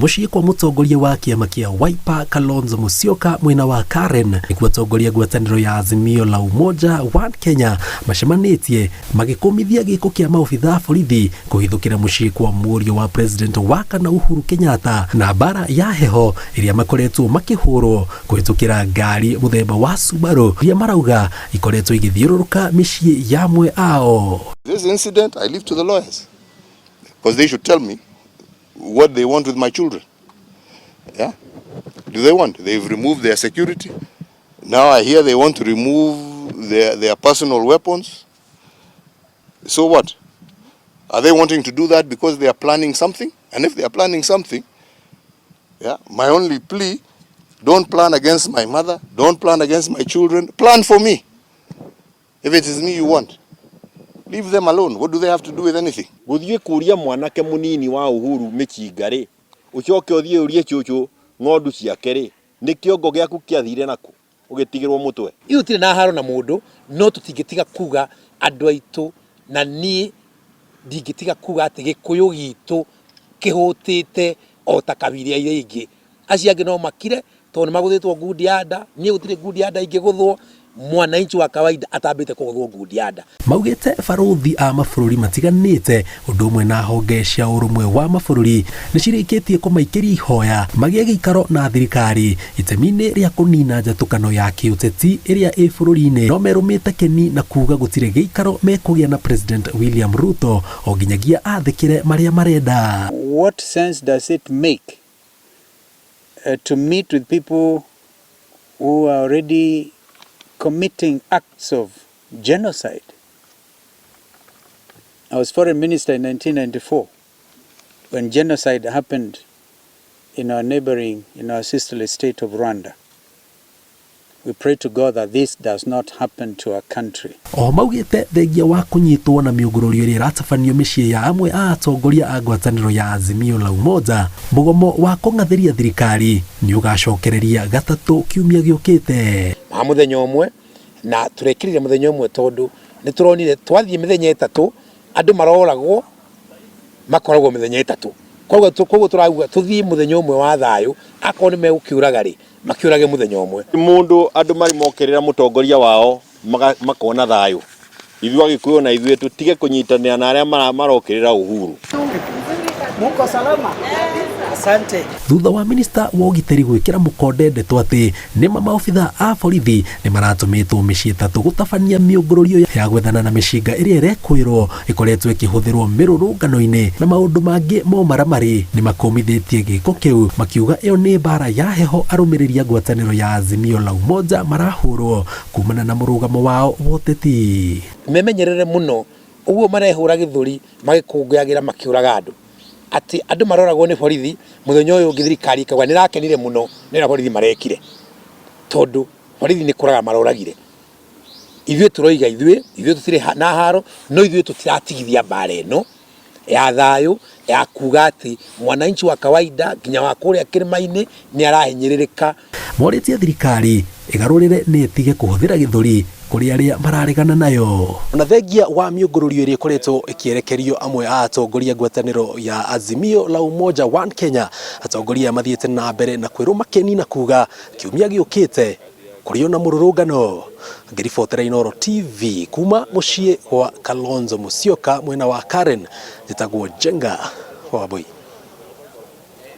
muciĩ kwa mũtongoria wa kĩama kĩa Wiper Kalonzo Musyoka mwena wa Karen nĩkuo atongoria ngwatanĩro ya Azimio la Umoja One Kenya macemanĩtie magĩkũmithia gĩko kĩa maobitha borithi kũhithũkĩra muciĩ kwa mũriũ wa president wa kana Uhuru Kenyatta na bara ya heho iria makoretwo makĩhũrwo kũhĩtũkĩra ngari mũthemba wa Subaru iria marauga ikoretwo igĩthiũrũrũka mĩciĩ ya amwe ao. This incident I leave to the lawyers because they should tell me what they want with my children. Yeah? Do they want? They've removed their security. Now I hear they want to remove their personal weapons. So what? Are they wanting to do that because they are planning something? And if they are planning something, yeah, my only plea, don't plan against my mother, don't plan against my children, plan for me. If it is me you want, leave them alone. What do they have to do with anything? Gũthiĩ kũria mwanake mũnini wa Uhuru mĩcinga-rĩ, ũcoke ũthiĩ ũrie cũcũ ng'ondu ciake-rĩ, nĩ kĩongo gĩaku kĩathire naku ũgĩtigĩrwo mũtwe. Ithuĩ na haro na mũndũ no tũtingĩtiga kuga andũ aitũ na niĩ ndingĩtiga kuga atĩ gĩkũyũ gitũ kĩhũtĩte o ta kabira iria ingĩ. Acio angĩ no makire tondũ nĩ magũthĩtwo ngundi ya nda, niĩ gũtirĩ ngundi ya nda ingĩgũthwo. Mwananchi wa kawaida atambĩte kũgũthwo ngundi ya nda. Maugĩte barothi a mabũrũri matiganĩte ũndũ ũmwe na honge cia ũrũmwe wa mabũrũri nĩcirĩkĩtie kũmaikĩria ihoya magĩe gĩikaro na thirikari itemi-inĩ rĩa kũnina njatũkano ya kĩũteti ĩrĩa ĩ bũrũri-inĩ, no merũmĩte keni na kuga gũtirĩ gĩikaro mekũgĩa na President William Ruto o nginyagia athĩkĩre marĩa marenda. What sense does it make to meet with people who are already committing acts of genocide? I was foreign minister in 1994 when genocide happened in our sisterly state of Rwanda. We pray to God that this does not happen to our country. O maugĩte thengia wa kũnyitwo na mĩũngũrũrio ĩrĩa ĩratabanio mĩciĩ ya amwe a atongoria a ngwatanĩro ya Azimio la Umoja, mũgomo wa kũng'athĩria thirikari nĩ ũgacokereria gatatũ kiumia gĩũkĩte. Mũthenya ũmwe na tũrekĩrire mũthenya ũmwe tondũ nĩ tũronire twathiĩ mĩthenya ĩtatũ andũ maroragwo makoragwo mĩthenya ĩtatũ. Koguo tũrauga tũthiĩ mũthenya ũmwe wa thayũ akorwo nĩ megũkĩũraga-rĩ makiũrage mũthenya ũmwe. Mũndũ andũ marĩ mokĩrĩra mũtongoria wao makona thayũ. Ithuĩ Agĩkũyũ na ithuĩ tũtige kũnyitanĩra na arĩa marokĩrĩra Uhuru. Muko salama? Asante. Thutha wa minista wa ũgitĩri gwĩkĩra mũkonde ndeto atĩ nĩma maobitha a borithi nĩ maratũmĩtwo mĩciĩ ĩtatũ gũtabania mĩũngũrũrio ya gwethana na mĩcinga ĩrĩa ĩrekwĩrwo ĩkoretwo ĩkĩhũthĩrwo mĩrũrũngano-inĩ na maũndũ mangĩ momaramari nĩ makũmithĩtie gĩko kĩu makiuga ĩyo nĩ mbara ya heho arũmĩrĩri a ngwatanĩro ya Azimio la Umoja marahũrwo kumana na mũrũgamo wao wa ũteti. Memenyerere mũno ũguo marehũra gĩthũri magĩkũngũyagĩra makĩũraga andũ. Ati andũ maroragwo nĩ borithi mũthenya ũyũ ũngĩ thirikari ikauga nĩ rakenire mũno nĩ borithi marekire tondũ borithi nĩ kũraga maroragire. Ithuĩ tũroiga ithuĩ tũtirĩ na haro no ithuĩ tũtiratigithia mbara ĩno ya thayũ ya kuga atĩ mwananchi wa kawaida nginya wa kũrĩa kĩrĩma-inĩ nĩ arahinyĩrĩrĩka. Morĩtie thirikari ĩgarũrĩre nĩ ĩtige kũhũthĩra gĩthũri kũrĩ arĩa mararegana nayo. Na thengia wa mĩũngũrũrio ĩrĩa ĩkoretwo ĩkĩerekerio amwe a atongoria ngwatanĩro ya Azimio la Umoja One Kenya, atongoria mathiĩte na mbere na kwĩrũma keni na kuga kiumia gĩũkĩte kũrĩ na mũrũrũngano. Ngĩribotera Inooro TV kuma mũciĩ wa Kalonzo Musyoka mwena wa Karen, njĩtagwo Jenga Wambui.